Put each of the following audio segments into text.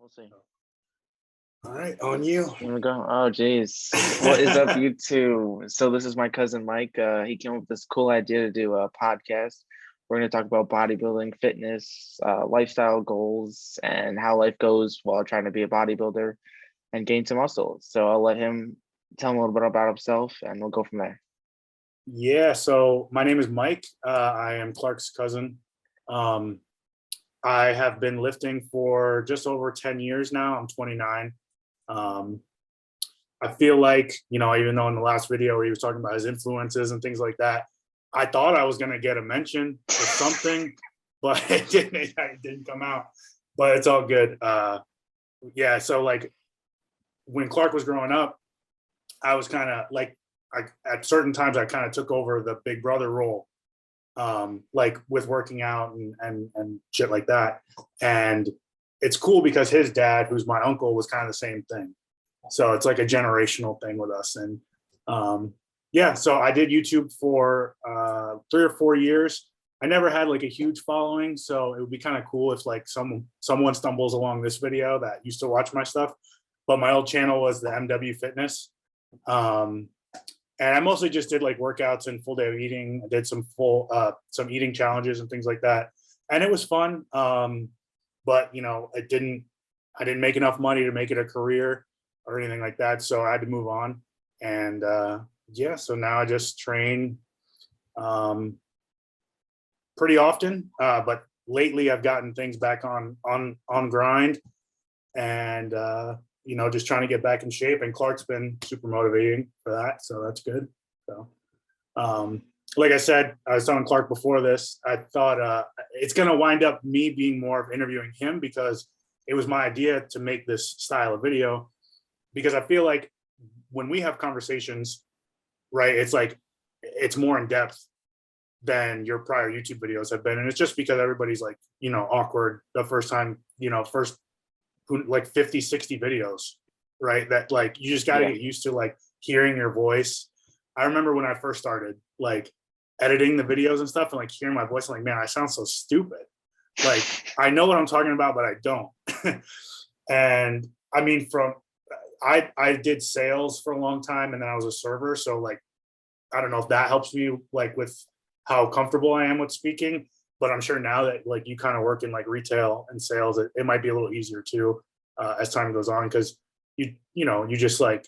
We'll see. All right, on you. Here we go. Oh, geez. What is up, YouTube? So this is my cousin Mike. He came up with this cool idea to do a podcast. We're going to talk about bodybuilding, fitness, lifestyle goals, and how life goes while trying to be a bodybuilder and gain some muscle. So I'll let him tell him a little bit about himself, and we'll go from there. Yeah, so my name is Mike. I am Clark's cousin. I have been lifting for just over 10 years now. I'm 29. I feel like, even though in the last video he was talking about his influences and things like that, I thought I was going to get a mention or something, but it didn't come out. But it's all good. Yeah, so like when Clark was growing up, I was kind of like, at certain times I kind of took over the big brother role, like with working out and shit like that. And it's cool because his dad, who's my uncle, was kind of the same thing. So it's like a generational thing with us. And yeah, so I did YouTube for 3 or 4 years. I never had like a huge following, so it would be kind of cool if like someone stumbles along this video that used to watch my stuff. But my old channel was the MW Fitness. And I mostly just did like workouts and full day of eating. I did some eating challenges and things like that. And it was fun. But I didn't make enough money to make it a career or anything like that. So I had to move on. And yeah, so now I just train pretty often. But lately I've gotten things back on grind and just trying to get back in shape. And Clark's been super motivating for that. So that's good. So like I said, I was telling Clark before this, I thought it's going to wind up me being more of interviewing him because it was my idea to make this style of video, because I feel like when we have conversations, right, it's like, it's more in depth than your prior YouTube videos have been. And it's just because everybody's like, awkward the first time, like 50, 60 videos, right? That like, you just got to get used to like hearing your voice. I remember when I first started like editing the videos and stuff and like hearing my voice, I'm like, man, I sound so stupid. Like I know what I'm talking about, but I don't. And I mean, I did sales for a long time and then I was a server. So like, I don't know if that helps me like with how comfortable I am with speaking, but I'm sure now that like you kind of work in like retail and sales, it might be a little easier too as time goes on, because you just like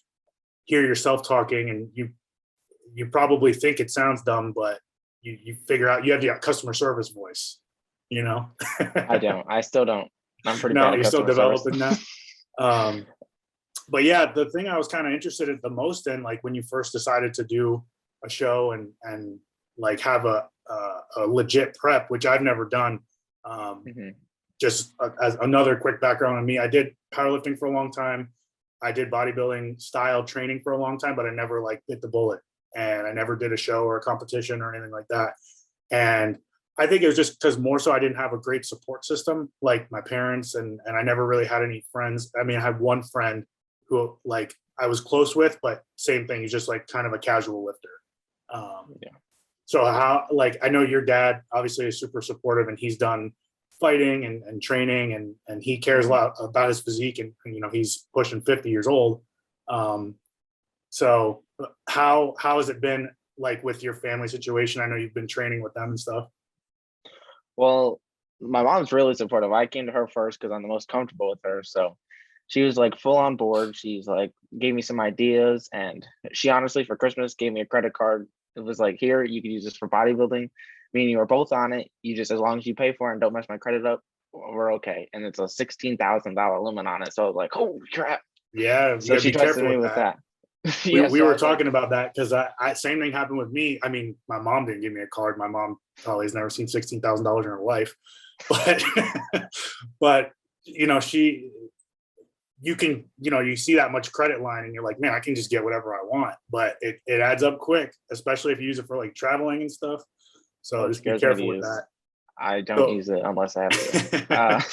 hear yourself talking and you probably think it sounds dumb, but you figure out you have the customer service voice, I don't. I still don't. I'm pretty bad No, at you're still customer service. developing that. But yeah, the thing I was kind of interested in the most in, like when you first decided to do a show and like have a legit prep, which I've never done. Just as another quick background on me, I did powerlifting for a long time. I did bodybuilding style training for a long time, but I never like bit the bullet, and I never did a show or a competition or anything like that. And I think it was just because more so I didn't have a great support system, like my parents, and I never really had any friends. I mean, I had one friend who like I was close with, but same thing, he's just like kind of a casual lifter. So how, like, I know your dad obviously is super supportive and he's done fighting and training and he cares a lot about his physique and he's pushing 50 years old. So how has it been like with your family situation? I know you've been training with them and stuff. Well, my mom's really supportive. I came to her first because I'm the most comfortable with her. So she was like full on board. She's like gave me some ideas, and she honestly for Christmas gave me a credit card. It was like, here, you can use this for bodybuilding. Me and you are both on it. You just, as long as you pay for it and don't mess my credit up, we're okay. And it's a $16,000 limit on it. So I was like, holy crap. Yeah. So she trusted me with that. We were talking about that because I same thing happened with me. I mean, my mom didn't give me a card. My mom probably has never seen $16,000 in her life, but you can, you see that much credit line and you're like, man, I can just get whatever I want, but it adds up quick, especially if you use it for like traveling and stuff. So just be careful with that. I don't use it unless I have to.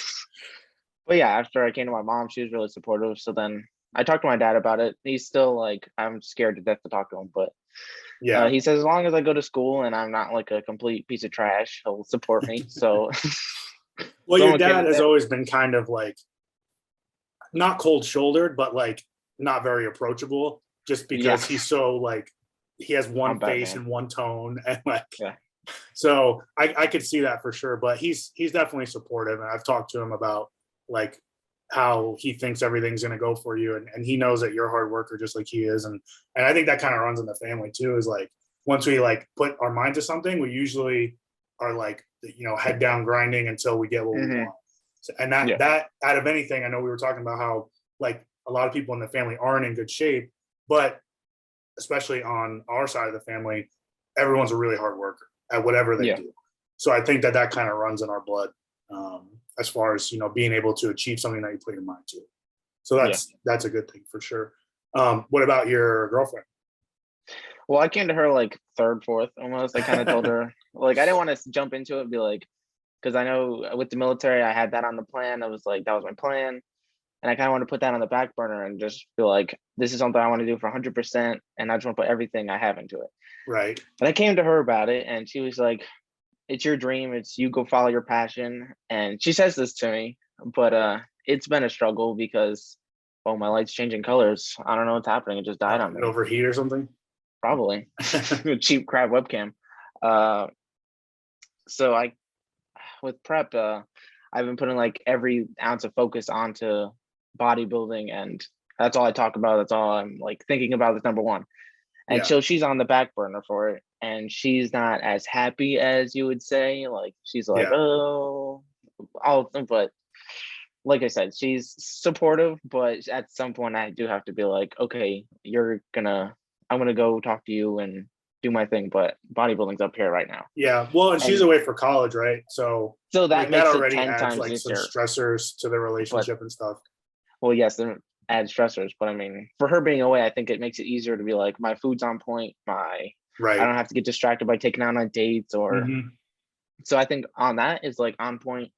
But yeah, after I came to my mom, she was really supportive. So then I talked to my dad about it. He's still like, I'm scared to death to talk to him, but yeah, he says as long as I go to school and I'm not like a complete piece of trash, he'll support me. So well, your dad has always been kind of like not cold shouldered, but like not very approachable, just Yeah, because he's so like he has I'm one face Batman. and one tone, and like Yeah, so I could see that for sure. But he's definitely supportive, and I've talked to him about like how he thinks everything's going to go for you, and he knows that you're a hard worker just like he is, and I think that kind of runs in the family too. Is like once we like put our mind to something, we usually are like head down grinding until we get what we hmm want. So, and that out of anything, I know we were talking about how like a lot of people in the family aren't in good shape, but especially on our side of the family, everyone's a really hard worker at whatever they yeah, do. So I think that kind of runs in our blood, as far as being able to achieve something that you put your mind to. So yeah. that's a good thing for sure. What about your girlfriend? Well, I came to her like third, fourth, almost. I kind of told her like I didn't want to jump into it and be like, because I know with the military, I had that on the plan. I was like, that was my plan. And I kind of want to put that on the back burner and just feel like this is something I want to do for 100%. And I just want to put everything I have into it. Right. But I came to her about it and she was like, it's your dream. It's you go follow your passion. And she says this to me, but it's been a struggle because, oh, my light's changing colors. I don't know what's happening. It just died on me. Overheat or something? Probably. Cheap crap webcam. Uh, so with prep, I've been putting like every ounce of focus onto bodybuilding, and that's all I talk about. That's all I'm like thinking about is number one. And Yeah. so she's on the back burner for it, and she's not as happy as you would say. Like she's like, Yeah. oh, all, but like I said, she's supportive, but at some point I do have to be like, okay, I'm gonna go talk to you and do my thing, but bodybuilding's up here right now. Yeah. Well, and she's And away for college, right? So so that like that makes it already 10 adds times like some easier. stressors to the But relationship and stuff. well, yes, there add stressors, but I mean, for her being away, I think it makes it easier to be like, my food's on point, I Right. don't have to get distracted by taking out on dates or Mm-hmm. so I think on that is like on point,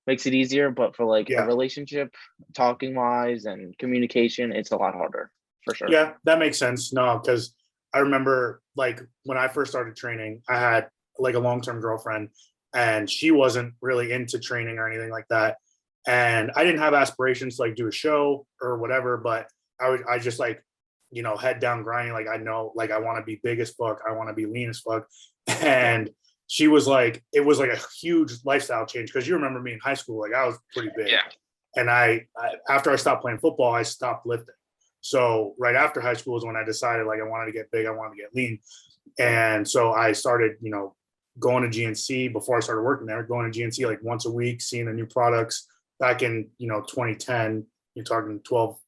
makes it easier, but for like a Yeah. relationship, talking wise and communication, it's a lot harder for sure. Yeah, that makes sense. No, because I remember like when I first started training, I had like a long-term girlfriend and she wasn't really into training or anything like that. And I didn't have aspirations to like do a show or whatever, but I just like, head down grinding. Like I know, like I want to be big as fuck. I want to be lean as fuck. And she was like, it was like a huge lifestyle change. Cause you remember me in high school, like I was pretty big. Yeah. And I after I stopped playing football, I stopped lifting. So right after high school is when I decided like I wanted to get big, I wanted to get lean. And so I started, going to GNC before I started working there, going to GNC like once a week, seeing the new products back in, 2010, you're talking 12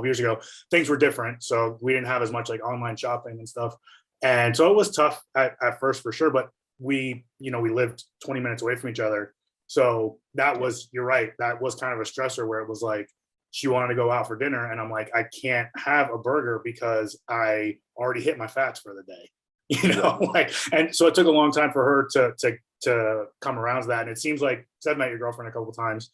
years ago, things were different. So we didn't have as much like online shopping and stuff. And so it was tough at first for sure, but we lived 20 minutes away from each other. So that was, you're right. That was kind of a stressor where it was like, she wanted to go out for dinner and I'm like, I can't have a burger because I already hit my fats for the day, like, and so it took a long time for her to come around to that. And it seems like, so I've met your girlfriend a couple of times.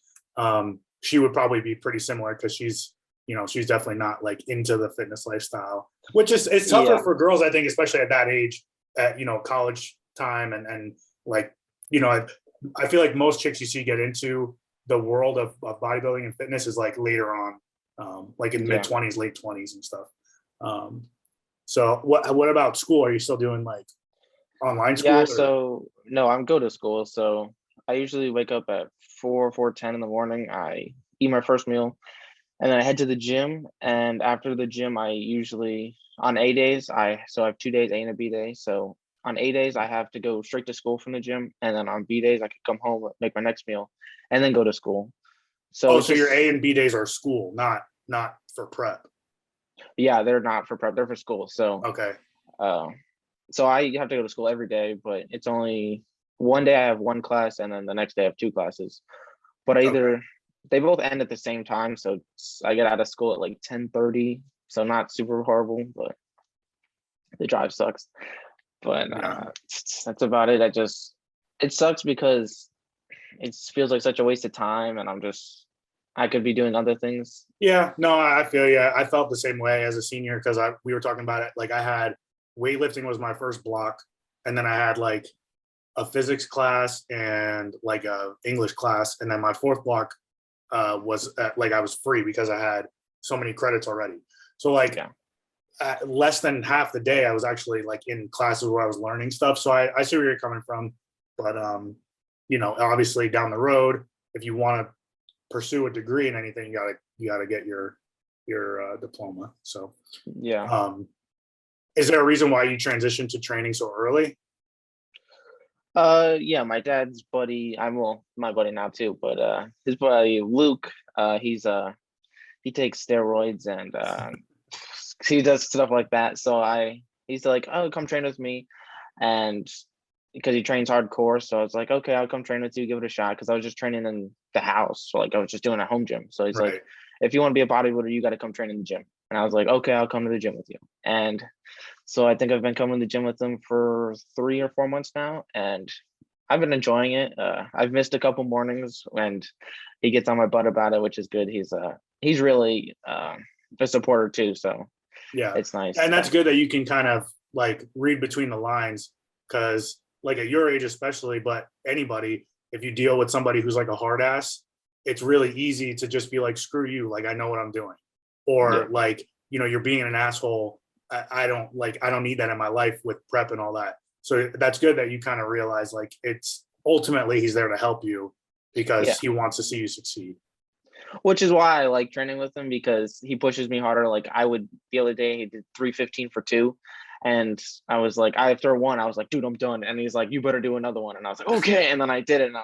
She would probably be pretty similar because she's definitely not like into the fitness lifestyle, which is, it's tougher for girls, I think, especially at that age, at, college time. And like, I feel like most chicks you see get into the world of bodybuilding and fitness is like later on, like in mid 20s, late 20s and stuff. So what about school? Are you still doing like online school? Yeah, so no, I'm go to school. So I usually wake up at 4:10 in the morning. I eat my first meal and then I head to the gym. And after the gym, I usually on A days, I have 2 days, A and a B day. So on A days, I have to go straight to school from the gym. And then on B days, I could come home, make my next meal, and then go to school. So so your A and B days are school, not for prep. Yeah, they're not for prep, they're for school. So okay. So I have to go to school every day, but it's only one day I have one class and then the next day I have two classes. But they both end at the same time. So I get out of school at like 10:30. So not super horrible, but the drive sucks. But that's about it. It sucks because it feels like such a waste of time and I could be doing other things. Yeah, no, I feel you. I felt the same way as a senior because we were talking about it. Like I had weightlifting was my first block, and then I had like a physics class and like a English class, and then my fourth block was like I was free because I had so many credits already. So like less than half the day I was actually like in classes where I was learning stuff. So I see where you're coming from, but you know, obviously down the road, if you want to pursue a degree in anything, you gotta get your diploma. So Yeah. is there a reason why you transitioned to training so early? Yeah, my dad's buddy, I'm well, my buddy now too, but his buddy Luke, he takes steroids and he does stuff like that. So he's like, oh, come train with me, and because he trains hardcore, so I was like, okay, I'll come train with you, give it a shot, because I was just training in the house, so like I was just doing a home gym. So he's Right. like, if you want to be a bodybuilder, you got to come train in the gym. And I was like, okay, I'll come to the gym with you. And so I think I've been coming to the gym with him for 3 or 4 months now, and I've been enjoying it. I've missed a couple mornings, and he gets on my butt about it, which is good. He's really a supporter too, so Yeah. it's nice. And that's good that you can kind of like read between the lines, because like at your age especially, but anybody, if you deal with somebody who's like a hard ass, it's really easy to just be like, screw you, like I know what I'm doing. Or like, you know, you're being an asshole. I don't need that in my life with prep and all that. So that's good that you kind of realize like it's ultimately he's there to help you because he wants to see you succeed. Which is why I like training with him, because he pushes me harder. Like the other day he did 315 for 2, and I was like, after one I was like, dude, I'm done. And he's like, you better do another one. And I was like, okay. And then I did it, and I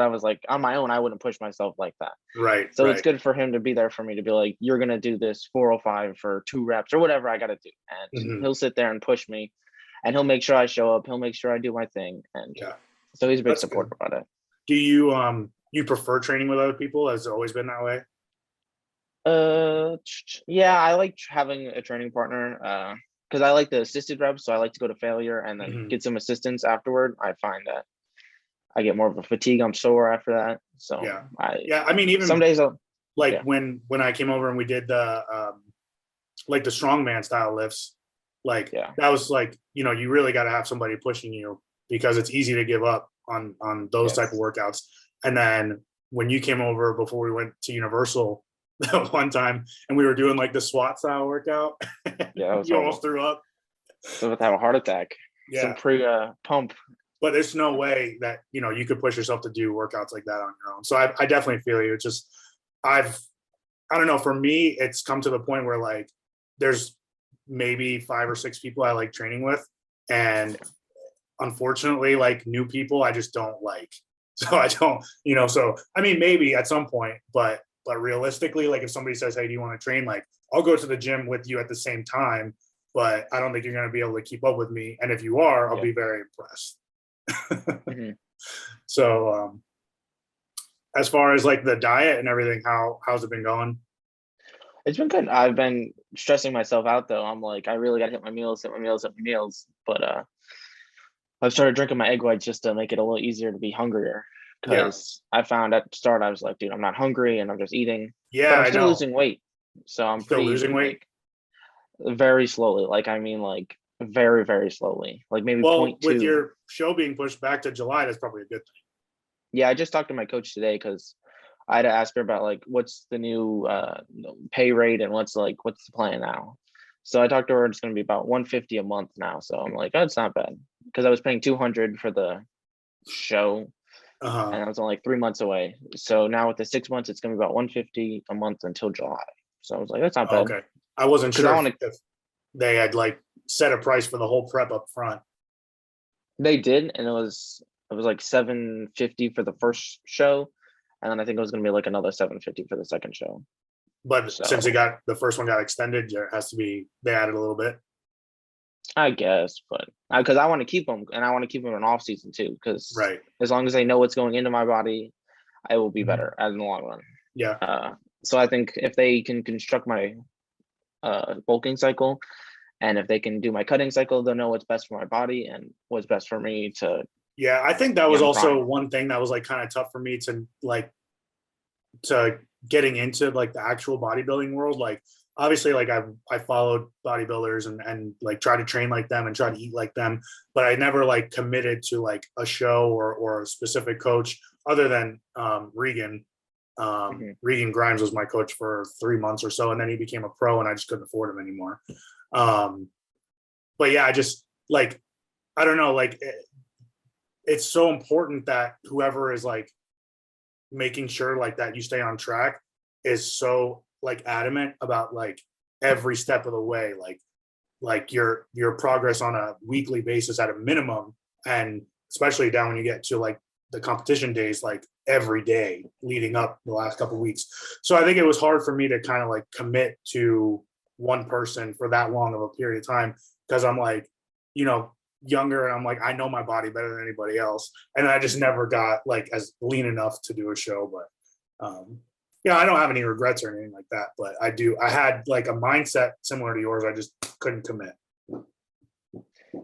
was like, on my own I wouldn't push myself like that. Right. So it's good for him to be there for me, to be like, you're gonna do this 405 for 2 reps or whatever I gotta do. And he'll sit there and push me, and he'll make sure I show up, he'll make sure I do my thing. And so he's a big supporter about it. Do you prefer training with other people? Has it always been that way? Yeah, I like having a training partner, because I like the assisted reps, so I like to go to failure and then get some assistance afterward. I find that I get more of a fatigue. I'm sore after that. So I mean, even some days when I came over and we did the like the strongman style lifts, like that was like, you know, you really got to have somebody pushing you because it's easy to give up on those type of workouts. And then when you came over before we went to Universal that one time and we were doing like the SWAT style workout, you almost threw up. So to have a heart attack. Some pump. But there's no way that, you know, you could push yourself to do workouts like that on your own. So I definitely feel you. It's just I don't know, for me it's come to the point where like there's maybe 5 or 6 people I like training with, and unfortunately like new people I just don't like. So I don't, you know, so I mean maybe at some point, but realistically, like if somebody says, hey, do you want to train, like I'll go to the gym with you at the same time, but I don't think you're going to be able to keep up with me, and if you are, I'll be very impressed. So as far as like the diet and everything, how's it been going? It's been good. I've been stressing myself out though. I'm like, I really gotta hit my meals. But I've started drinking my egg whites just to make it a little easier to be hungrier, because I found at the start I was like, dude, I'm not hungry and I'm just eating. But I'm still losing weight. So I'm still losing weight? Like, very slowly. Like, I mean, like very, very slowly. Like maybe 0.2. With your show being pushed back to July, that's probably a good thing. Yeah, I just talked to my coach today, because I had to ask her about like what's the new pay rate and what's the plan now. So I talked to her, it's going to be about 150 a month now. So I'm like, oh, it's not bad, because I was paying 200 for the show, and I was only like 3 months away. So now with the 6 months, it's going to be about 150 a month until July. So I was like, that's not bad. Okay, I wasn't sure if they had like set a price for the whole prep up front. They did, and it was like 750 for the first show, and then I think it was going to be like another 750 for the second show. But since the first one got extended, there has to be, they added a little bit. I guess, but because I want to keep them, and I want to keep them in off season too, because as long as I know what's going into my body, I will be better in the long run. Yeah. So I think if they can construct my bulking cycle, and if they can do my cutting cycle, they'll know what's best for my body and what's best for me to. Yeah, I think that was also one thing that was like kind of tough for me to getting into like the actual bodybuilding world. Like obviously like I followed bodybuilders and like try to train like them and try to eat like them, but I never like committed to like a show or a specific coach other than Regan. Regan Grimes was my coach for 3 months or so, and then he became a pro, and I just couldn't afford him anymore. But yeah, I just like, I don't know, like it's so important that whoever is like making sure like that you stay on track is so like adamant about like every step of the way, like your progress on a weekly basis at a minimum, and especially down when you get to like the competition days, like every day leading up the last couple of weeks. So I think it was hard for me to kind of like commit to one person for that long of a period of time, because I'm like, you know, younger, and I'm like, I know my body better than anybody else, and I just never got like as lean enough to do a show. But yeah, I don't have any regrets or anything like that, but I had like a mindset similar to yours. I just couldn't commit.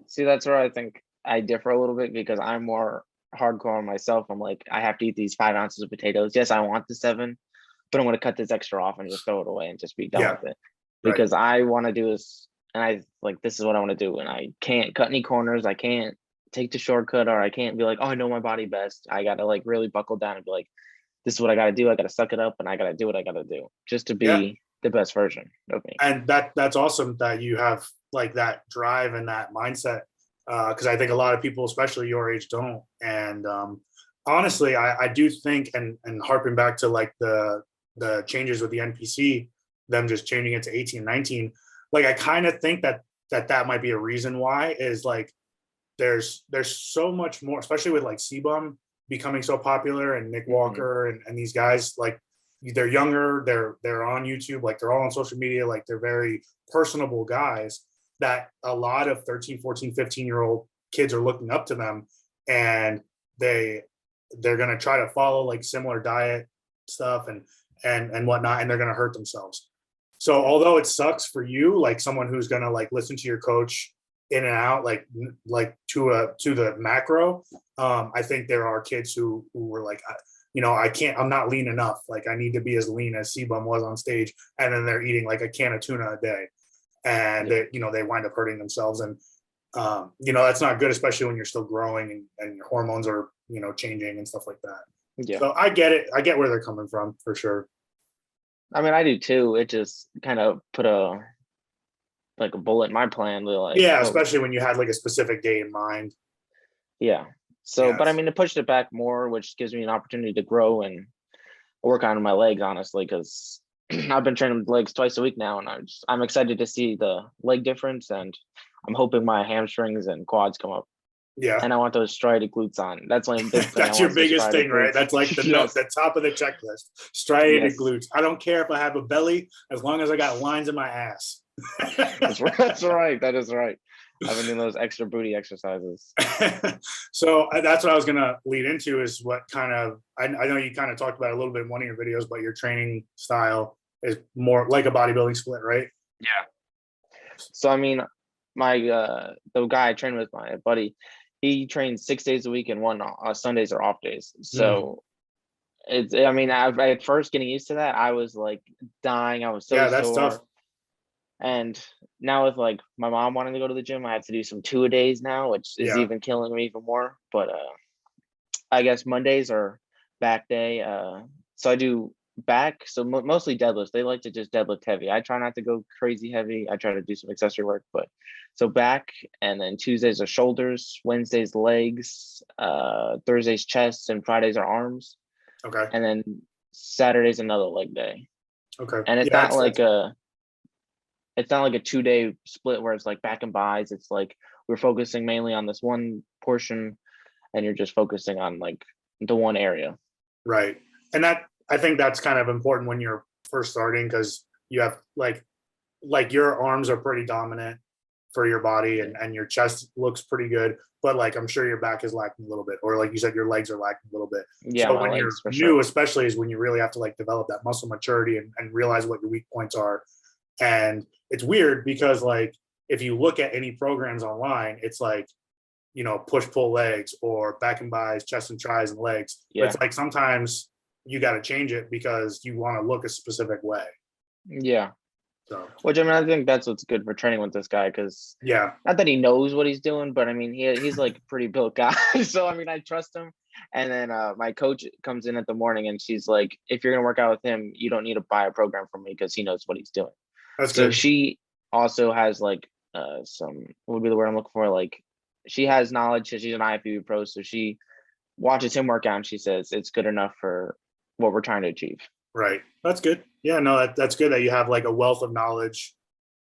See, that's where I think I differ a little bit, because I'm more hardcore on myself. I'm like, I have to eat these 5 ounces of potatoes. Yes, I want the 7, but I'm going to cut this extra off and just throw it away and just be done with it, because I want to do this. And I like, this is what I want to do. And I can't cut any corners. I can't take the shortcut, or I can't be like, oh, I know my body best. I got to like really buckle down and be like, this is what I got to do. I got to suck it up, and I got to do what I got to do just to be the best version of me. And that's awesome that you have like that drive and that mindset. Because I think a lot of people, especially your age, don't. And honestly, I do think, and harping back to like the changes with the NPC, them just changing it to 18, 19, like I kind of think that might be a reason why, is like there's so much more, especially with like CBum becoming so popular, and Nick Walker and these guys, like they're younger, they're on YouTube, like they're all on social media, like they're very personable guys, that a lot of 13, 14, 15-year-old kids are looking up to them, and they're going to try to follow like similar diet stuff and whatnot, and they're going to hurt themselves. So although it sucks for you, like someone who's going to like listen to your coach in and out, like to the macro, I think there are kids who were like, you know, I'm not lean enough. Like I need to be as lean as CBum was on stage. And then they're eating like a can of tuna a day, and they, you know, they wind up hurting themselves. And, you know, that's not good, especially when you're still growing and your hormones are, you know, changing and stuff like that. Yeah. So I get it. I get where they're coming from for sure. I mean, I do too. It just kind of put a bullet in my plan. Like, yeah, especially when you had like a specific day in mind. Yeah. So, but I mean, it pushed it back more, which gives me an opportunity to grow and work on my legs, honestly, because I've been training legs twice a week now, and I'm excited to see the leg difference, and I'm hoping my hamstrings and quads come up. Yeah. And I want those striated glutes on. That's my big thing. That's your biggest thing, glutes. Right? That's like the yes. the top of the checklist. Striated glutes. I don't care if I have a belly, as long as I got lines in my ass. That's right. That is right. I've been doing those extra booty exercises. So that's what I was going to lead into, is what kind of, I know you kind of talked about it a little bit in one of your videos, but your training style is more like a bodybuilding split, right? Yeah. So, I mean, my, the guy I train with, my buddy, he trains 6 days a week, and Sundays are off days. So it's, I mean, at first getting used to that, I was like dying. I was so that's sore. Tough. And now with like my mom wanting to go to the gym, I have to do some 2-a-days now, which is even killing me even more. But I guess Mondays are back day. So I do back, so mostly deadlifts. They like to just deadlift heavy. I try not to go crazy heavy. I try to do some accessory work, but so back, and then Tuesdays are shoulders, Wednesdays legs, Thursdays chest, and Fridays are arms. Okay. And then Saturday's another leg day. Okay. And it's not like a 2-day split where it's like back and buys. It's like we're focusing mainly on this one portion, and you're just focusing on like the one area. Right. And that, I think that's kind of important when you're first starting, because you have like your arms are pretty dominant for your body, and your chest looks pretty good, but like I'm sure your back is lacking a little bit, or like you said, your legs are lacking a little bit. Yeah. So when you're new, especially, is when you really have to like develop that muscle maturity and realize what your weak points are. And it's weird because like if you look at any programs online, it's like, you know, push pull legs or back and buys, chest and tries and legs. Yeah. But it's like sometimes you got to change it because you want to look a specific way. Yeah. So, which, I mean, I think that's what's good for training with this guy, because not that he knows what he's doing, but I mean, he's like a pretty built guy. So I mean, I trust him. And then my coach comes in at the morning and she's like, if you're gonna work out with him, you don't need to buy a program from me because he knows what he's doing. That's So good. she also has like some, what would be the word I'm looking for? Like she has knowledge. She's an IFBB pro, so she watches him work out and she says it's good enough for what we're trying to achieve. Right. That's good. Yeah, no, that's good that you have like a wealth of knowledge,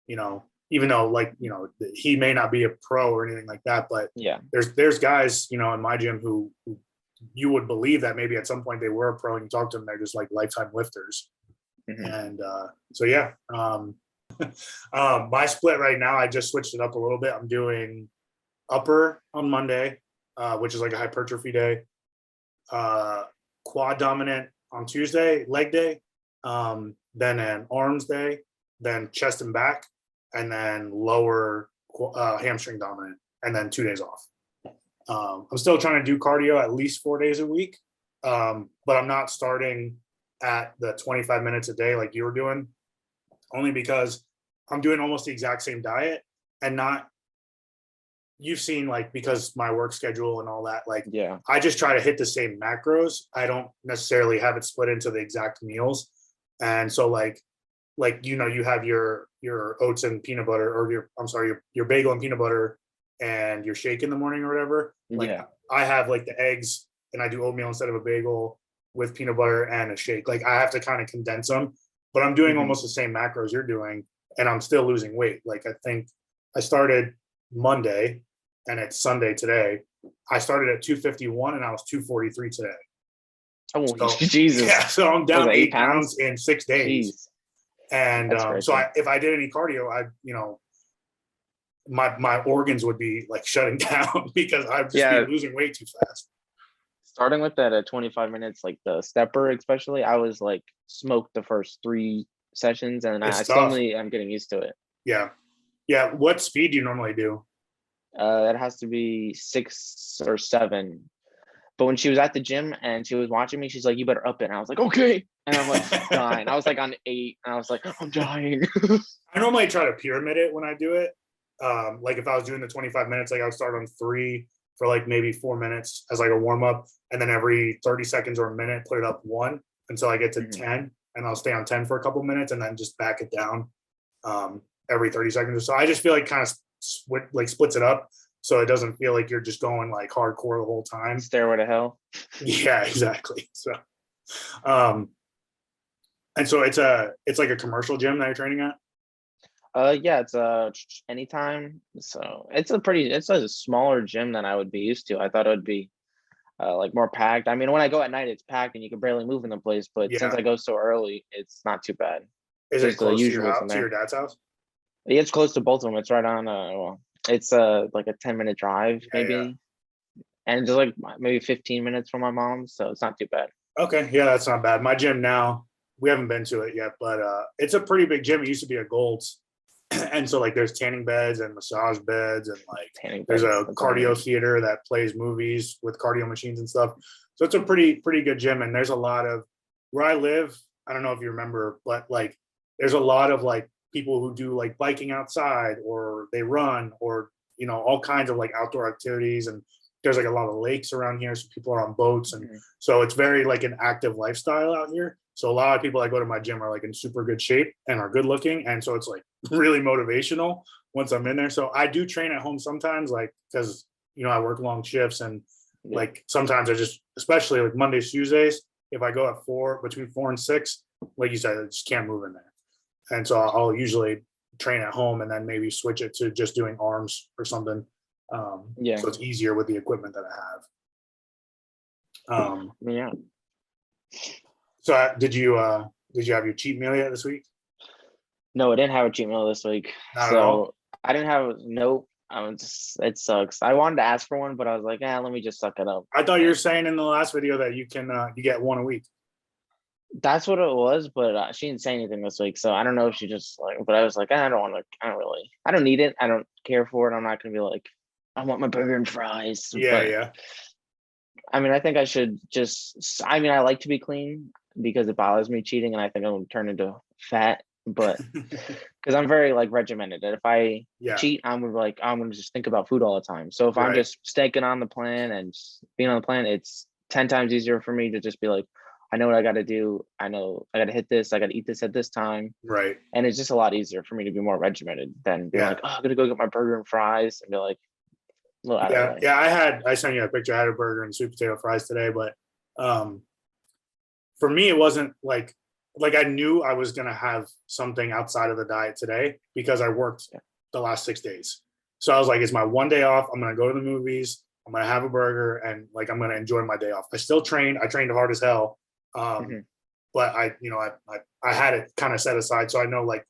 you know, even though like, you know, he may not be a pro or anything like that, but Yeah. there's guys, you know, in my gym who you would believe that maybe at some point they were a pro and you talk to them, they're just like lifetime lifters. Mm-hmm. And so, yeah. My split right now, I just switched it up a little bit. I'm doing upper on Monday, which is like a hypertrophy day, quad dominant on Tuesday, leg day, then an arms day, then chest and back, and then lower hamstring dominant, and then 2 days off. I'm still trying to do cardio at least 4 days a week, but I'm not starting at the 25 minutes a day like you were doing, only because I'm doing almost the exact same diet and not, you've seen like, because my work schedule and all that, like, yeah, I just try to hit the same macros. I don't necessarily have it split into the exact meals. And so like, you know, you have your oats and peanut butter, or your bagel and peanut butter and your shake in the morning or whatever. Like yeah. I have like the eggs and I do oatmeal instead of a bagel with peanut butter and a shake. Like I have to kind of condense them, but I'm doing almost the same macros you're doing and I'm still losing weight. Like I think I started Monday and it's Sunday today. I started at 251 and I was 243 today. Oh, So, Jesus. yeah, so I'm down Was it 8 pounds in 6 days. Jeez. And so if I did any cardio, you know, my organs would be like shutting down because I'd just be losing weight too fast. Starting with that at 25 minutes, like the stepper especially, I was like smoked the first 3 sessions and I slowly I'm getting used to it. Yeah. Yeah. What speed do you normally do? It has to be 6 or 7. But when she was at the gym and she was watching me, she's like, you better up it. And I was like, okay. And I'm like dying. I was like on 8 and I was like, I'm dying. I normally try to pyramid it when I do it. Like if I was doing the 25 minutes, like I would start on 3 for like maybe 4 minutes as like a warm up. And then every 30 seconds or a minute, put it up 1 until I get to 10. And I'll stay on 10 for a couple minutes and then just back it down every 30 seconds or so. I just feel like kind of splits it up. So it doesn't feel like you're just going like hardcore the whole time. Stairway to hell. Yeah, exactly. So, and so it's like a commercial gym that you're training at? Yeah, it's anytime. So it's a smaller gym than I would be used to. I thought it would be like more packed. I mean, when I go at night, it's packed and you can barely move in the place. But since I go so early, it's not too bad. Is it close to your dad's house? Yeah, it's close to both of them. It's right on it's like a 10-minute drive, maybe. Yeah. And just like maybe 15 minutes from my mom's, so it's not too bad. Okay, yeah, that's not bad. My gym now, we haven't been to it yet, but it's a pretty big gym. It used to be a Gold's, and so like there's tanning beds and massage beds and like there's a cardio theater that plays movies with cardio machines and stuff. So it's a pretty good gym, and there's a lot of where I live. I don't know if you remember, but like there's a lot of like people who do like biking outside or they run or, you know, all kinds of like outdoor activities. And there's like a lot of lakes around here. So people are on boats. And so it's very like an active lifestyle out here. So a lot of people that go to my gym are like in super good shape and are good looking. And so it's like really motivational once I'm in there. So I do train at home sometimes, like, cause you know, I work long shifts and like sometimes I just, especially like Mondays, Tuesdays, if I go at between 4 and 6, like you said, I just can't move in there. And so I'll usually train at home and then maybe switch it to just doing arms or something. So it's easier with the equipment that I have. Yeah. So did you have your cheat meal yet this week? No, I didn't have a cheat meal this week. Not at all? I didn't have it sucks. I wanted to ask for one, but I was like, let me just suck it up. I thought you were saying in the last video that you can you get one a week. That's what it was, but she didn't say anything this week, so I don't know if she just like. But I was like, I don't need it. I don't care for it. I'm not gonna be like, I want my burger and fries. Yeah. I mean, I think I should just. I mean, I like to be clean because it bothers me cheating, and I think I'll turn into fat. But because I'm very like regimented, and if I cheat, I'm gonna just think about food all the time. So if I'm just sticking on the plan and being on the plan, it's 10 times easier for me to just be like, I know what I got to do. I know I got to hit this. I got to eat this at this time. Right. And it's just a lot easier for me to be more regimented than being like, oh, I'm going to go get my burger and fries and be like, a little out of the way. Yeah. I sent you a picture. I had a burger and sweet potato fries today, but for me, it wasn't like I knew I was going to have something outside of the diet today because I worked the last 6 days. So I was like, it's my one day off. I'm going to go to the movies. I'm going to have a burger and like, I'm going to enjoy my day off. I still trained. I trained hard as hell. But I had it kind of set aside. So I know like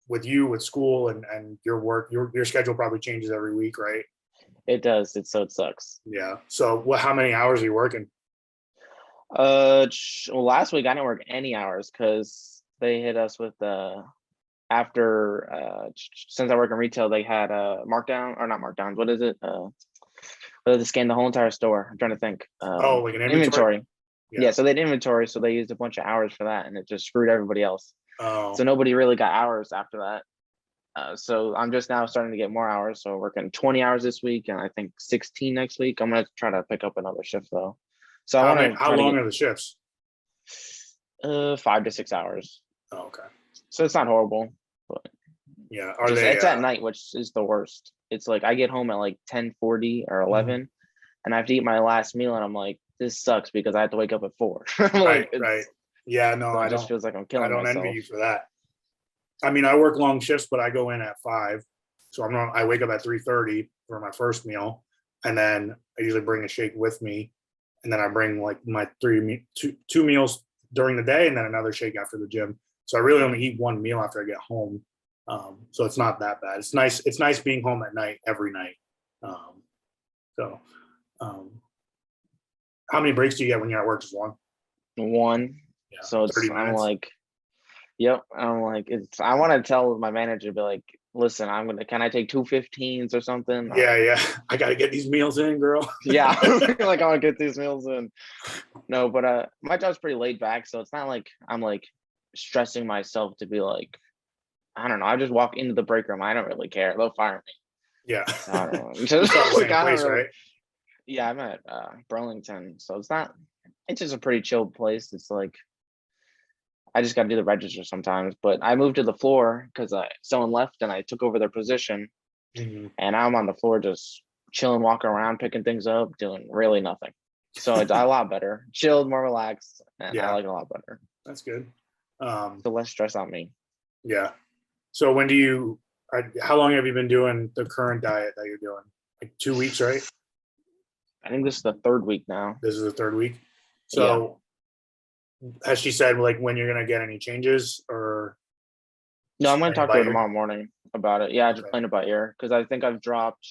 with you, with school and your work, your schedule probably changes every week, right? It does. It sucks. Yeah. So how many hours are you working? Well, last week I didn't work any hours because they hit us with after since I work in retail, they had markdown or not markdowns. What is it? They scanned the whole entire store. I'm trying to think. Like an inventory. Yeah, so they had inventory, so they used a bunch of hours for that, and it just screwed everybody else. Oh. So nobody really got hours after that. So I'm just now starting to get more hours. So working 20 hours this week, and I think 16 next week. I'm gonna try to pick up another shift though. So I want to. How long are the shifts? 5 to 6 hours. Oh, okay. So it's not horrible, but yeah, it's at night, which is the worst. It's like I get home at like 10:40 or 11, and I have to eat my last meal, and I'm like, this sucks because I have to wake up at 4. Right. Yeah, no, so it just feels like I'm killing myself. I don't envy you for that. I mean, I work long shifts, but I go in at 5, so I wake up at 3:30 for my first meal, and then I usually bring a shake with me, and then I bring like my two meals during the day, and then another shake after the gym. So I really only eat one meal after I get home. So it's not that bad. It's nice. It's nice being home at night every night. How many breaks do you get when you're at work? Just one? One. Yeah, so I'm like, yep. I'm like, I want to tell my manager, be like, listen, can I take 2 15s or something? Yeah. I got to get these meals in, girl. Yeah. Like I want to get these meals in. No, but my job's pretty laid back. So it's not like I'm like stressing myself to be like, I don't know. I just walk into the break room. I don't really care. They'll fire me. Yeah. I don't know. Just, like, place, right? Yeah, I'm at Burlington, so it's just a pretty chill place. It's like I just got to do the register sometimes, but I moved to the floor because someone left and I took over their position, and I'm on the floor just chilling, walking around, picking things up, doing really nothing. So it's a lot better, chilled, more relaxed, and I like it a lot better. That's good. So less stress on me. Yeah. So how long have you been doing the current diet that you're doing? Like 2 weeks, right? I think this is the 3rd week now. This is the 3rd week. So has she said like when you're going to get any changes or? No, I'm going to talk to her tomorrow morning about it. Yeah, just playing it by ear because I think I've dropped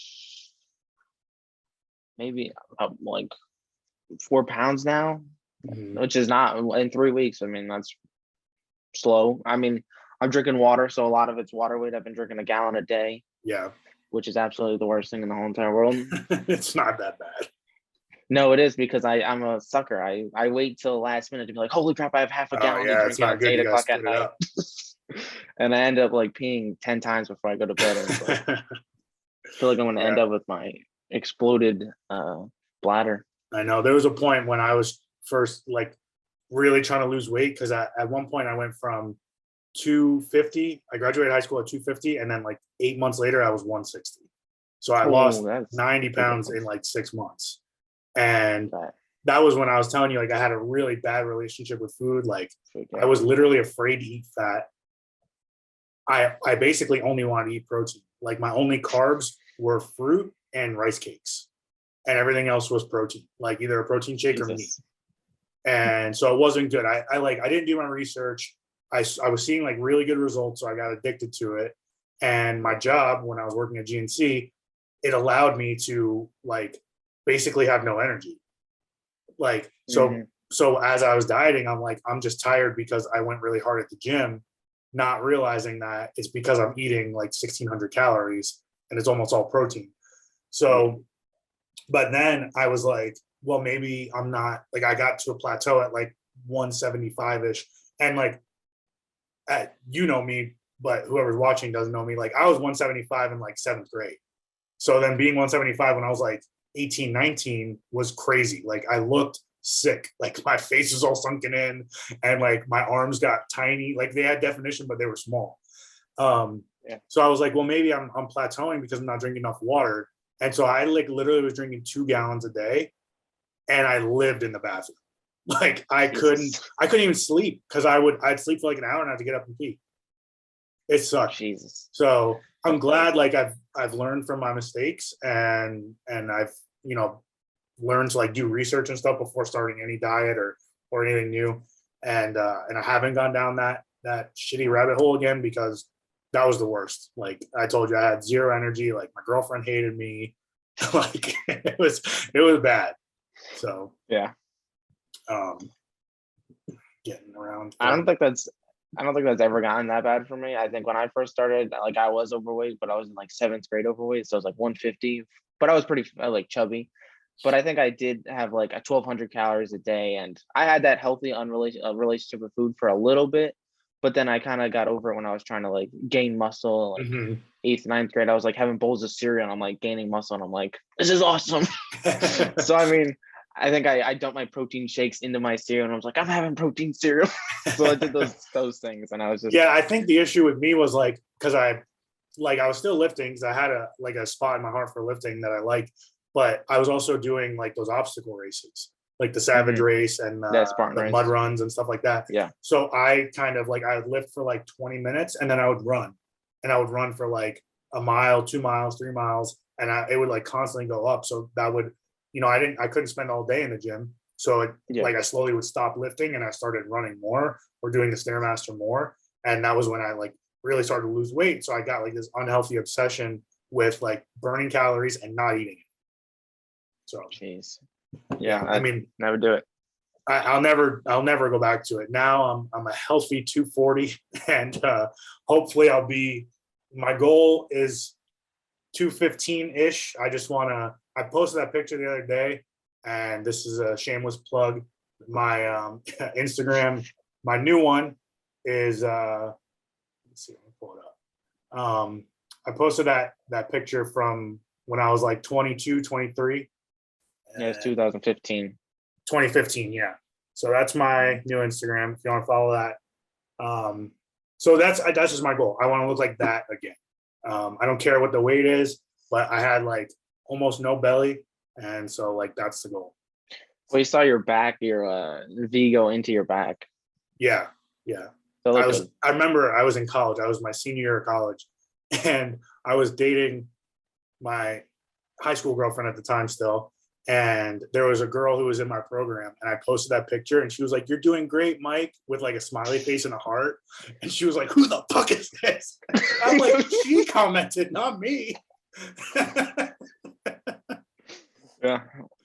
maybe like 4 pounds now, which is not in 3 weeks. I mean, that's slow. I mean, I'm drinking water, so a lot of it's water weight. I've been drinking a gallon a day. Yeah. Which is absolutely the worst thing in the whole entire world. It's not that bad. No, it is because I'm a sucker. I wait till the last minute to be like, holy crap, I have half a gallon to drink it's not good. 8 o'clock at night. And I end up like peeing 10 times before I go to bed. And I feel like I'm going to end up with my exploded bladder. I know. There was a point when I was first like really trying to lose weight because at one point I went from 250. I graduated high school at 250, and then like 8 months later I was 160. So I lost 90 pounds in like 6 months. And that was when I was telling you, like, I had a really bad relationship with food. Like I was literally afraid to eat fat. I basically only wanted to eat protein. Like my only carbs were fruit and rice cakes, and everything else was protein, like either a protein shake or meat. And so it wasn't good. I didn't do my research. I was seeing like really good results, so I got addicted to it. And my job when I was working at GNC, it allowed me to like basically have no energy. Like, so as I was dieting, I'm like, I'm just tired because I went really hard at the gym, not realizing that it's because I'm eating like 1,600 calories and it's almost all protein. So, but then I was like, well, maybe I'm not, like, I got to a plateau at like 175-ish. And like, you know me, but whoever's watching doesn't know me. Like I was 175 in like 7th grade. So then being 175 when I was like 18, 19 was crazy. Like I looked sick. Like my face was all sunken in, and like my arms got tiny. Like they had definition, but they were small. So I was like, well, maybe I'm plateauing because I'm not drinking enough water. And so I like literally was drinking 2 gallons a day, and I lived in the bathroom. Like I couldn't even sleep because I'd sleep for like an hour and I had to get up and pee. It sucked. Jesus. So I'm glad like I've learned from my mistakes, and I've, you know, learned to like do research and stuff before starting any diet or anything new. And I haven't gone down that shitty rabbit hole again, because that was the worst. Like I told you, I had zero energy. Like my girlfriend hated me. Like it was bad. So yeah, getting around. I don't think that's ever gotten that bad for me. I think when I first started, like I was overweight, but I was in like 7th grade overweight, so I was like 150. But I was pretty like chubby. But I think I did have like a 1,200 calories a day, and I had that healthy relationship with food for a little bit. But then I kind of got over it when I was trying to like gain muscle. Like 8th, 9th grade, I was like having bowls of cereal, and I'm like gaining muscle, and I'm like, this is awesome. So I mean, I think I dumped my protein shakes into my cereal, and I was like, I'm having protein cereal. So I did those things, and I was just I think the issue with me was like, because I was still lifting, because I had a spot in my heart for lifting that I liked, but I was also doing like those obstacle races, like the Savage race and the mud runs and stuff like that. Yeah. So I kind of like, I would lift for like 20 minutes, and then I would run, and I would run for like a mile, 2 miles, 3 miles, and it would like constantly go up. So that would, you know, I couldn't spend all day in the gym. So like I slowly would stop lifting, and I started running more or doing the Stairmaster more. And that was when I like really started to lose weight. So I got like this unhealthy obsession with like burning calories and not eating it. So, jeez. Yeah, I mean, never do it. I'll never go back to it. Now I'm a healthy 240, and hopefully my goal is 215 ish. I posted that picture the other day, and this is a shameless plug. My Instagram, my new one is let's see, let me pull it up. I posted that picture from when I was like 22, 23. Yeah, it's 2015. 2015, yeah. So that's my new Instagram, if you want to follow that. So that's just my goal. I want to look like that again. I don't care what the weight is, but I had like almost no belly, and so like that's the goal. Well, you saw your back, your V go into your back. Yeah. So I remember I was in college. I was my senior year of college, and I was dating my high school girlfriend at the time still. And there was a girl who was in my program, and I posted that picture, and she was like, "You're doing great, Mike," with like a smiley face and a heart. And she was like, "Who the fuck is this?" I'm like, she commented, not me. Yeah.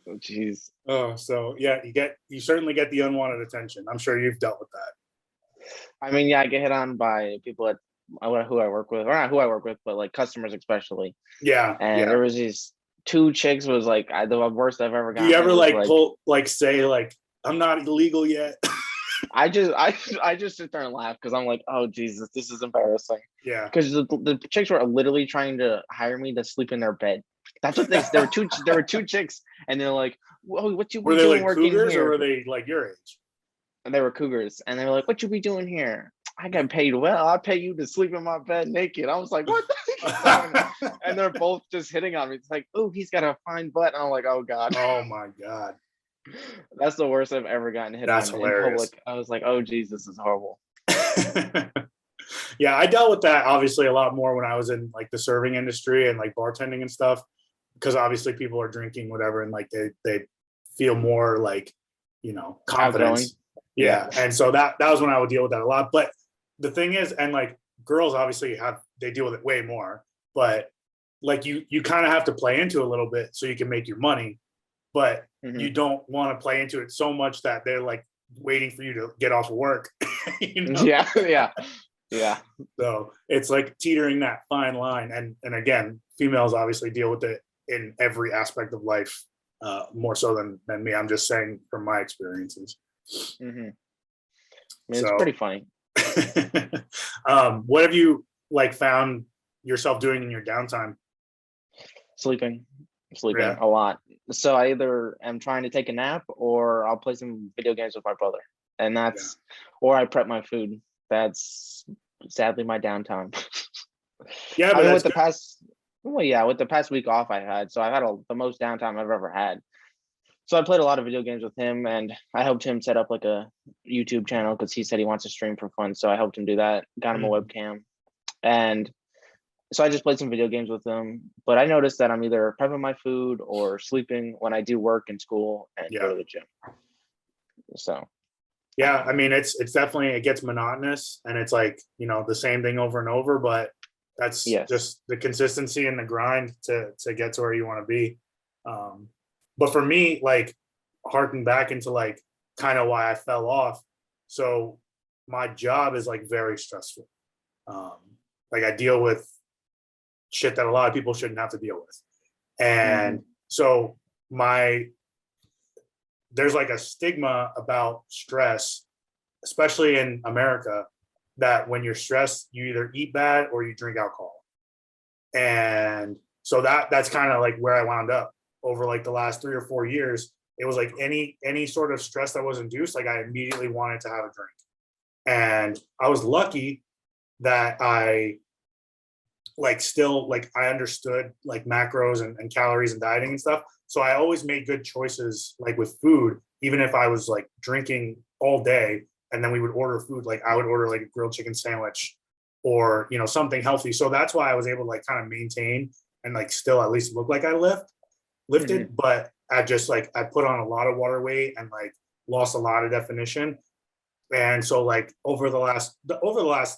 Oh, jeez. Oh, so yeah, you certainly get the unwanted attention. I'm sure you've dealt with that. I mean, yeah, I get hit on by people at who I work with, or not who I work with, but like customers especially. Yeah. And there was these 2 chicks was like the worst I've ever gotten. Do you ever like say like, I'm not illegal yet? I just sit there and laugh, because I'm like, oh Jesus, this is embarrassing. Yeah. Because the chicks were literally trying to hire me to sleep in their bed. That's what there were two chicks, and they're like, "Whoa, what you were they doing like working cougars, here?" or were they like your age? And they were cougars, and they were like, "What you be doing here?" I got paid well. I pay you to sleep in my bed naked. I was like, "What the heck?" And they're both just hitting on me. It's like, "Oh, he's got a fine butt." And I'm like, "Oh God." Oh my God. That's the worst I've ever gotten hit That's on hilarious. in public. I was like, "Oh geez, this is horrible." Yeah, I dealt with that obviously a lot more when I was in like the serving industry and like bartending and stuff, because obviously people are drinking whatever, and like they feel more like, you know, confidence. Yeah. And so that was when I would deal with that a lot. But the thing is, and like girls obviously they deal with it way more, but like you kind of have to play into it a little bit so you can make your money, but you don't want to play into it so much that they're like waiting for you to get off of work. You know? Yeah. So it's like teetering that fine line. And again, females obviously deal with it in every aspect of life, more so than me. I'm just saying from my experiences. I mean, it's pretty funny. What have you like found yourself doing in your downtime? Sleeping. sleeping Yeah. a lot. So I either am trying to take a nap or I'll play some video games with my brother. And Yeah. or I prep my food. That's sadly my downtime. Yeah, I but mean, that's good. with the past week off I had, so I've had the most downtime I've ever had. So I played a lot of video games with him, and I helped him set up like a YouTube channel because he said he wants to stream for fun. So I helped him do that, got him a Mm. webcam, and so I just played some video games with him. But I noticed that I'm either prepping my food or sleeping when I do work and school and go Yeah. to the gym. So Yeah, I mean, it's definitely, it gets monotonous, and it's like, the same thing over and over, but that's yes, just the consistency and the grind to get to where you want to be. Um, but for me, like, harking back into like kind of why I fell off. So my job is like very stressful. Um, like, I deal with shit that a lot of people shouldn't have to deal with. hmm And so my there's like a stigma about stress, especially in America, that when you're stressed, you either eat bad or you drink alcohol. And so that's kind of like where I wound up over like the last 3 or 4 years. It was like any sort of stress that was induced, like I immediately wanted to have a drink. And I was lucky that I like still like I understood like macros and calories and dieting and stuff. So I always made good choices like with food, even if I was like drinking all day and then we would order food, like I would order like a grilled chicken sandwich or something healthy. So that's why I was able to like kind of maintain and like still at least look like I hmm lifted, but I just like I put on a lot of water weight and like lost a lot of definition. And so like over the last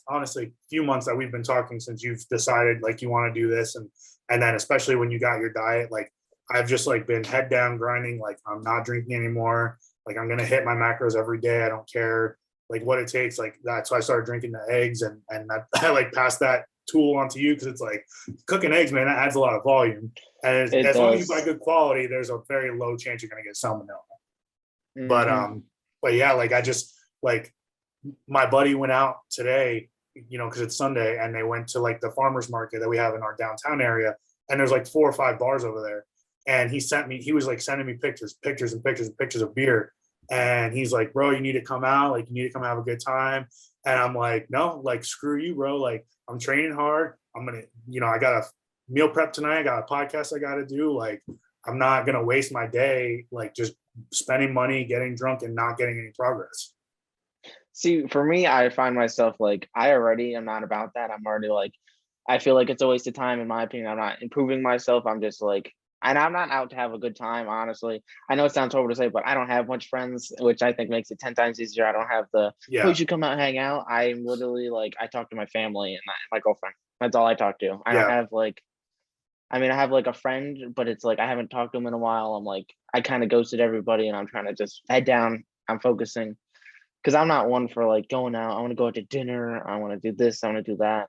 honestly few months that we've been talking, since you've decided like you want to do this, and then especially when you got your diet, like I've just like been head down grinding. Like, I'm not drinking anymore. Like, I'm gonna hit my macros every day. I don't care like what it takes. Like that. So I started drinking the eggs, and I like passed that tool onto you, because it's like cooking eggs, man, that adds a lot of volume. And it as long as you buy does. good quality, there's a very low chance you're gonna get salmonella. But hmm but yeah, like I just like my buddy went out today, because it's Sunday, and they went to like the farmers market that we have in our downtown area, and there's like 4 or 5 bars over there. And he was like sending me pictures and pictures and pictures of beer. And he's like, bro, you need to come out, like you need to come have a good time. And I'm like, no, like screw you, bro. Like, I'm training hard. I'm gonna, I got a meal prep tonight. I got a podcast I gotta do. Like, I'm not gonna waste my day like just spending money, getting drunk, and not getting any progress. See, for me, I find myself like I already am not about that. I'm already like, I feel like it's a waste of time, in my opinion. I'm not improving myself. I'm just like, and I'm not out to have a good time, honestly. I know it sounds horrible to say, but I don't have much friends, which I think makes it 10 times easier. I don't have oh, you Yeah. should come out and hang out. I'm literally like, I talk to my family and my girlfriend. That's all I talk to. I don't Yeah. have like, I mean, I have like a friend, but it's like I haven't talked to him in a while. I'm like, I kind of ghosted everybody and I'm trying to just head down. I'm focusing because I'm not one for like going out. I want to go out to dinner. I want to do this. I want to do that.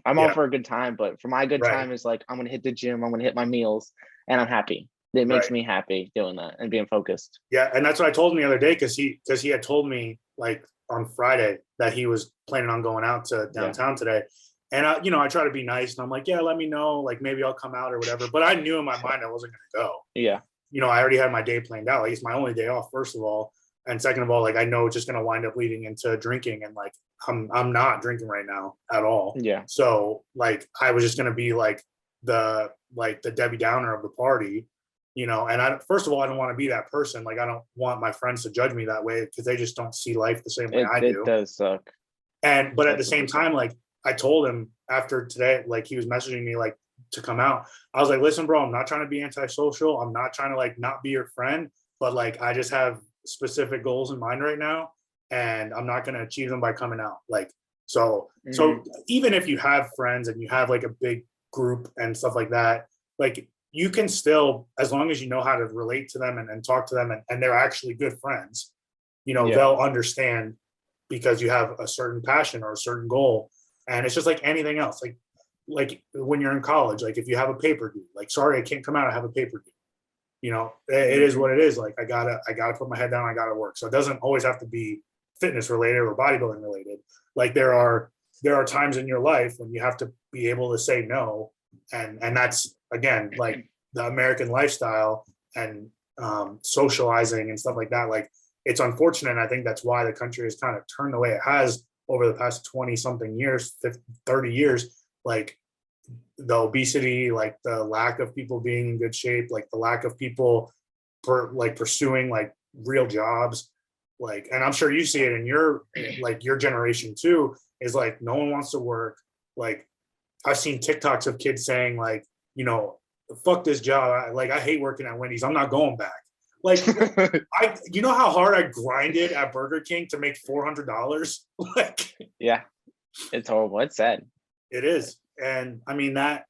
I'm all Yeah. for a good time, but for my good Right. time is like I'm gonna hit the gym. I'm gonna hit my meals, and I'm happy. It makes Right. me happy doing that and being focused. Yeah. And that's what I told him the other day, because he had told me like on Friday that he was planning on going out to Yeah. downtown today. And I try to be nice, and I'm like, yeah, let me know, like maybe I'll come out or whatever. But I knew in my mind I wasn't gonna go. Yeah. I already had my day planned out. Like, it's my only day off, first of all. And second of all, like I know it's just gonna wind up leading into drinking, and like I'm not drinking right now at all. Yeah. So like I was just gonna be the Debbie Downer of the party, and I first of all, I don't want to be that person. Like, I don't want my friends to judge me that way, because they just don't see life the same way I It do. does suck. And but at the same 100%. time, like I told him after today, like he was messaging me like to come out. I was like, listen, bro, I'm not trying to be antisocial. I'm not trying to like not be your friend, but like I just have specific goals in mind right now, and I'm not gonna achieve them by coming out. Like, so hmm even if you have friends and you have like a big group and stuff like that, like you can still, as long as you know how to relate to them and talk to them, and they're actually good friends, Yeah. they'll understand, because you have a certain passion or a certain goal. And it's just like anything else. Like when you're in college, like if you have a paper due, like, sorry, I can't come out, I have a paper due. It is hmm what it is. Like, I gotta put my head down, I gotta work. So it doesn't always have to be fitness related or bodybuilding related. Like, there are times in your life when you have to be able to say no. And that's, again, like the American lifestyle and socializing and stuff like that. Like, it's unfortunate. And I think that's why the country has kind of turned the way it has over the past 20 something years, 50, 30 years. Like, the obesity, like the lack of people being in good shape, like the lack of people pursuing like real jobs. Like, and I'm sure you see it in your generation too, is like no one wants to work. Like, I've seen TikToks of kids saying like, fuck this job. I hate working at Wendy's. I'm not going back. Like, you know how hard I grinded at Burger King to make $400? Like, yeah, it's horrible. It's sad. It is. And I mean, that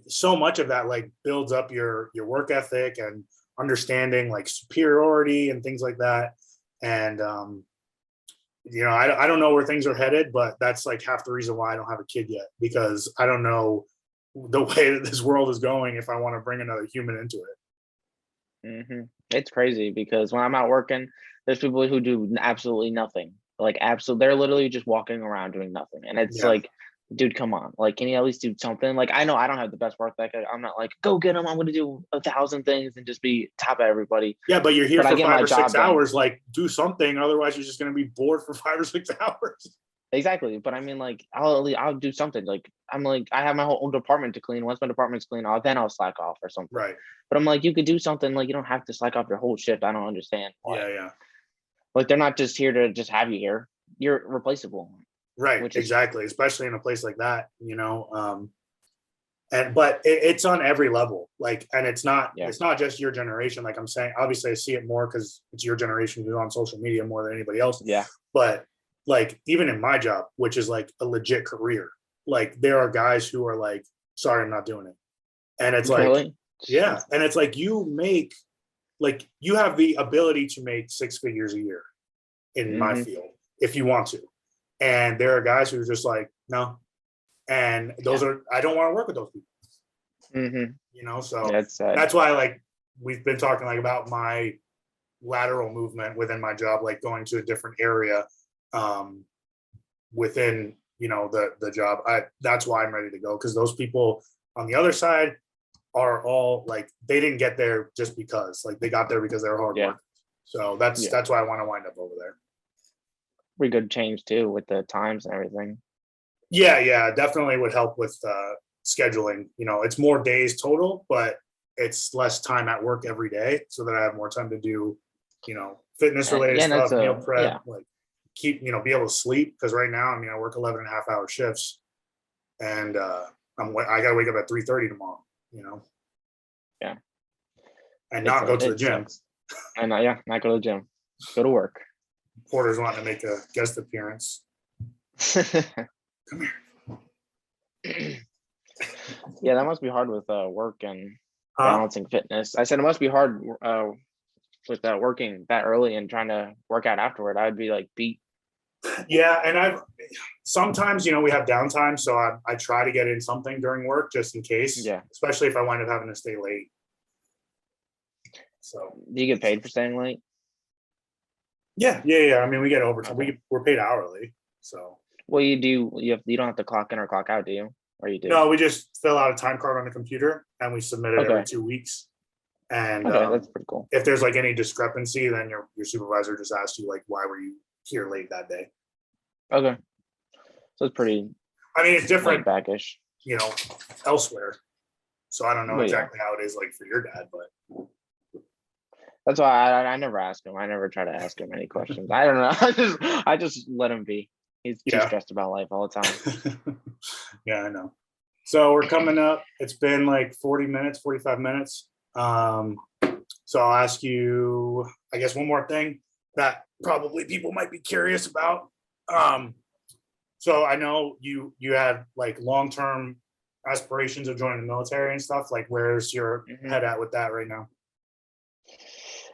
so much of that like builds up your work ethic and understanding like superiority and things like that. And I don't know where things are headed, but that's like half the reason why I don't have a kid yet, because I don't know the way that this world is going if I want to bring another human into it. It's crazy because when I'm out working, there's people who do absolutely nothing. Like, they're literally just walking around doing nothing. And it's like, dude, come on. Like, can you at least do something? Like, I know I don't have the best work ethic. I'm not like, go get them. I'm going to do 1,000 things and just be top of everybody. Yeah, but you're here for 5 or 6 hours. Like, do something. Otherwise, you're just going to be bored for 5 or 6 hours. Exactly. But I mean, like, I'll do something. Like, I'm like, I have my whole department to clean. Once my department's clean, then I'll slack off or something. Right. But I'm like, you could do something. Like, you don't have to slack off your whole shift. I don't understand. Yeah. Like, they're not just here to just have you here. You're replaceable. Right. Exactly. Especially in a place like that, but it's on every level. Like, and it's not just your generation. Like I'm saying, obviously I see it more because it's your generation who's on social media more than anybody else. Yeah. But like, even in my job, which is like a legit career, like there are guys who are like, sorry, I'm not doing it. And it's like, really? Yeah. And it's like, you have the ability to make 6 figures a year in my field if you want to. And there are guys who are just like, no. And I don't want to work with those people. So that's why, like, we've been talking like about my lateral movement within my job, like going to a different area within, the job. That's why I'm ready to go. Because those people on the other side are all like, they didn't get there just because, like, they got there because they were hard workers. So that's why I want to wind up over there. Pretty good change too with the times and everything. Yeah, definitely would help with scheduling. It's more days total, but it's less time at work every day, so that I have more time to do, fitness related stuff, meal prep, like keep, be able to sleep. Because right now, I work 11.5-hour shifts, and I got to wake up at 3:30 tomorrow. Yeah, and not go to the gym. And not go to the gym. Go to work. Porter's wanting to make a guest appearance. Come here. Yeah, that must be hard with work and balancing fitness. I said it must be hard with working that early and trying to work out afterward. I'd be like beat. Yeah, and sometimes we have downtime, so I try to get in something during work just in case. Yeah, especially if I wind up having to stay late. So, do you get paid for staying late? Yeah. We get overtime. Okay. We're paid hourly. So. Well, you do. You don't have to clock in or clock out, do you? Or you do? No, we just fill out a time card on the computer and we submit it every 2 weeks. And that's pretty cool. If there's like any discrepancy, then your supervisor just asks you like, why were you here late that day? Okay. So it's pretty. It's different backish. Elsewhere. So I don't know exactly how it is like for your dad, but. That's why I never ask him. I never try to ask him any questions. I don't know. I just let him be. He's too stressed about life all the time. Yeah, I know. So we're coming up. It's been like 45 minutes. So I'll ask you, I guess, one more thing that probably people might be curious about. So I know you had like long-term aspirations of joining the military and stuff. Like, where's your head at with that right now?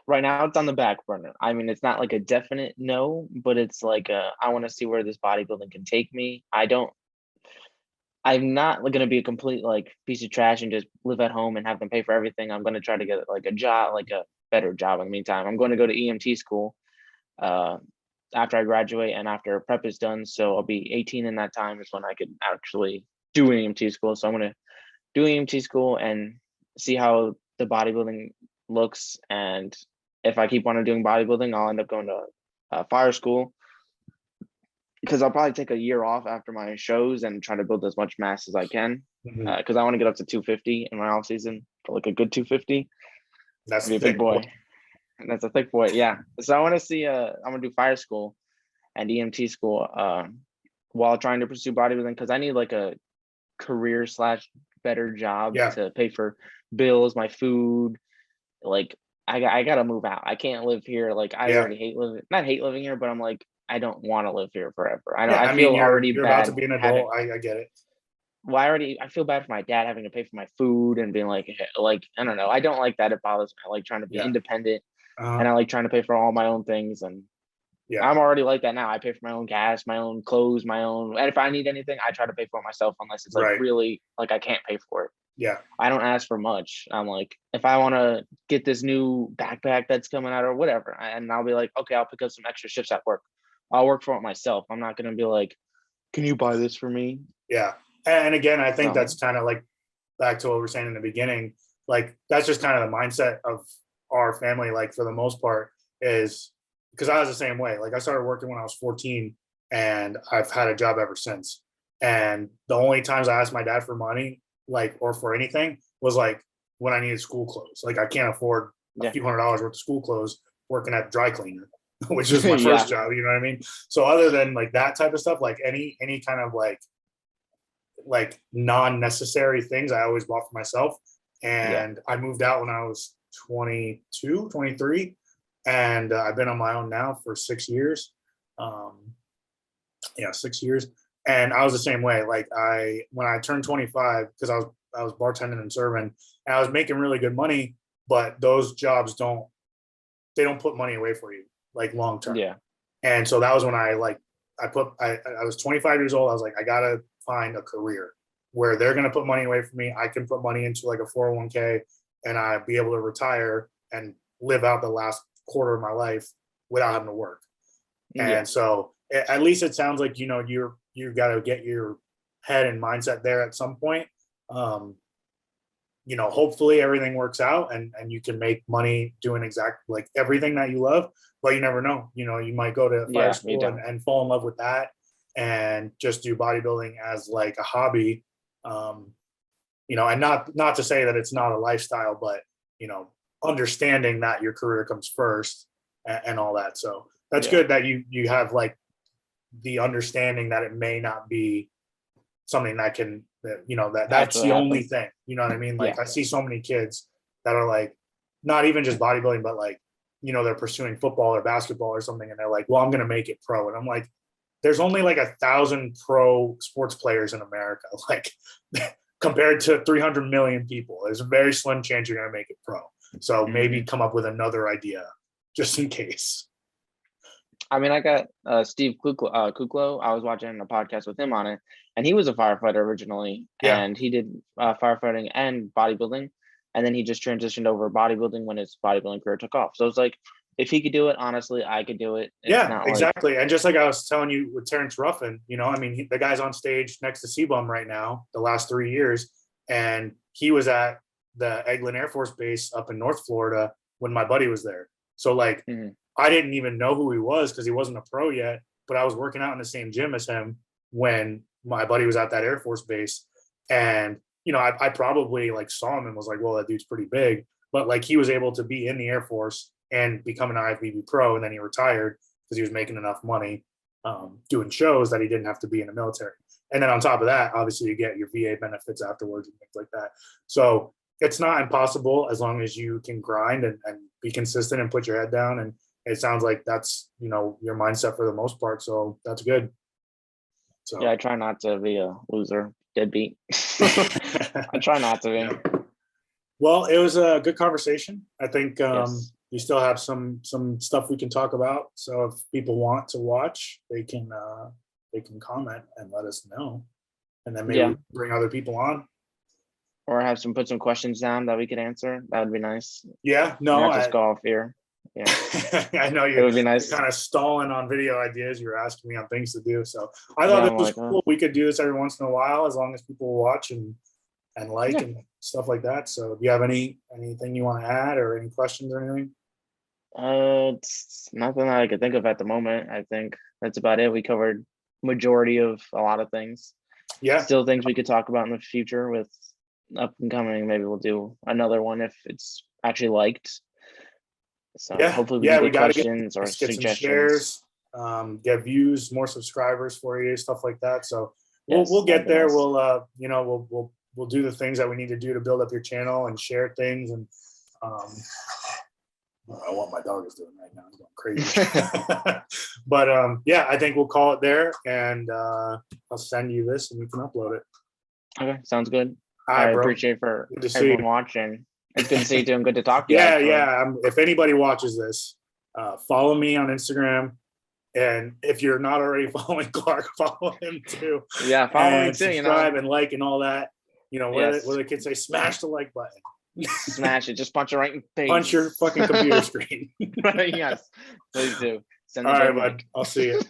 Right now, it's on the back burner. It's not like a definite no, but it's like I want to see where this bodybuilding can take me. I'm not going to be a complete like piece of trash and just live at home and have them pay for everything. I'm going to try to get like a job, like a better job in the meantime. I'm going to go to EMT school after I graduate and after prep is done. So I'll be 18 in that time is when I could actually do EMT school. So I'm going to do EMT school and see how the bodybuilding looks, and if I keep on doing bodybuilding, I'll end up going to fire school, because I'll probably take a year off after my shows and try to build as much mass as I can, Mhm. because I want to get up to 250 in my off season, like a good 250, That's be a thick, big boy. And that's a thick boy, yeah. So I want to see. I'm gonna do fire school and EMT school while trying to pursue bodybuilding, because I need like a career / better job Yeah. to pay for bills, my food. Like I gotta move out. I can't live here. Like I Yeah. already not hate living here, but I'm like, I don't want to live here forever. I know Yeah. I I mean, feel already you're about to bad be an having. adult. I get it. Well, I feel bad for my dad having to pay for my food and being like I don't know. I don't like that. It bothers me. I like trying to be Yeah. independent, Uh-huh. and I like trying to pay for all my own things. And Yeah. I'm already like that now. I pay for my own gas, my own clothes, my own. And if I need anything, I try to pay for it myself, unless it's like Right. really like I can't pay for it. Yeah. I don't ask for much. I'm like, if I want to get this new backpack that's coming out or whatever, and I'll be like, okay, I'll pick up some extra shifts at work. I'll work for it myself. I'm not gonna be like, can you buy this for me? Yeah. And again, I think So that's kind of like back to what we were saying in the beginning. Like that's just kind of the mindset of our family. Like for the most part, is because I was the same way. Like I started working when I was 14, and I've had a job ever since. And the only times I asked my dad for money, like or for anything, was like when I needed school clothes. Like I can't afford a yeah, few $100s worth of school clothes working at the dry cleaner, which is my yeah, first job. You know what I mean? So other than like that type of stuff, like any kind of like non-necessary things I always bought for myself. yeah, And I moved out when I was 22, 23, and I've been on my own now for 6 years. um 6 years. And I was the same way. Like when I turned 25, because I was bartending and serving, and I was making really good money, but those jobs don't put money away for you like long term. yeah, And so that was when I was 25 years old. I was like, I gotta find a career where they're gonna put money away for me. I can put money into like a 401k, and I'd be able to retire and live out the last quarter of my life without having to work. yeah. And so at least it sounds like you got to get your head and mindset there at some point. Um, hopefully everything works out, and you can make money doing exactly like everything that you love, but you never know. You might go to fire Yeah, you school don't. and fall in love with that and just do bodybuilding as like a hobby. Um, and not to say that it's not a lifestyle, but, understanding that your career comes first and all that. So that's Yeah, good that you have like the understanding that it may not be something that can that's actually the only happen. thing. You know what I mean? Yeah, Like I see so many kids that are like not even just bodybuilding, but like they're pursuing football or basketball or something, and they're like, well, I'm gonna make it pro. And I'm like, there's only like 1,000 pro sports players in America, like compared to 300 million people. There's a very slim chance you're gonna make it pro. So maybe hmm. come up with another idea just in case. I mean, I got Steve Kuklo. I was watching a podcast with him on it, and he was a firefighter originally, Yeah. and he did firefighting and bodybuilding, and then he just transitioned over bodybuilding when his bodybuilding career took off. So it's like, if he could do it, honestly, I could do it. It's Yeah, not like, exactly. And just like I was telling you with Terrence Ruffin, I mean, the guy's on stage next to CBum right now, the last 3 years. And he was at the Eglin Air Force Base up in North Florida when my buddy was there. So, like, mhm, I didn't even know who he was because he wasn't a pro yet, but I was working out in the same gym as him when my buddy was at that Air Force Base. And, I probably like saw him and was like, well, that dude's pretty big. But like he was able to be in the Air Force and become an IFBB pro, and then he retired because he was making enough money doing shows that he didn't have to be in the military. And then on top of that, obviously you get your VA benefits afterwards and things like that. So it's not impossible as long as you can grind and be consistent and put your head down. And it sounds like that's your mindset for the most part. So that's good. yeah, So I try not to be a loser, deadbeat. I try not to yeah. be. Well, it was a good conversation. I think Yes. we still have some stuff we can talk about. So if people want to watch, they can comment and let us know, and then maybe Yeah. we can bring other people on. Or have put some questions down that we could answer. That would be nice. Yeah, no, Not just go off here. Yeah. I know It you're would be nice. kind of stalling on video ideas. You were asking me on things to do, so I thought Yeah, this I'm was like, cool. We could do this every once in a while as long as people watch and and like Yeah. and stuff like that. So do you have anything you want to add or any questions or anything? It's nothing that I could think of at the moment. I think that's about it. We covered majority of a lot of things. Yeah. Still things we could talk about in the future with up and coming. Maybe we'll do another one if it's actually liked. So hopefully we can We get got to questions or get some suggestions. shares, get views, more subscribers for you, stuff like that. So Yes, we'll that'd get be there. nice. We'll do the things that we need to do to build up your channel and share things. And I don't know what my dog is doing right now. He's going crazy. But I think we'll call it there, and I'll send you this and you can upload it. Okay, sounds good. All right, I bro. appreciate for Good to see everyone you. watching. It's good to see you too, and good to talk to you. If anybody watches this, follow me on Instagram, and if you're not already following Clark, follow him too. Yeah, follow me too. Subscribe and like and all that. What do the kids say? Smash the like button. Smash it. Just punch it right in the face. Punch your fucking computer screen. Yes, please do. Send all right, bud. bud. I'll see you.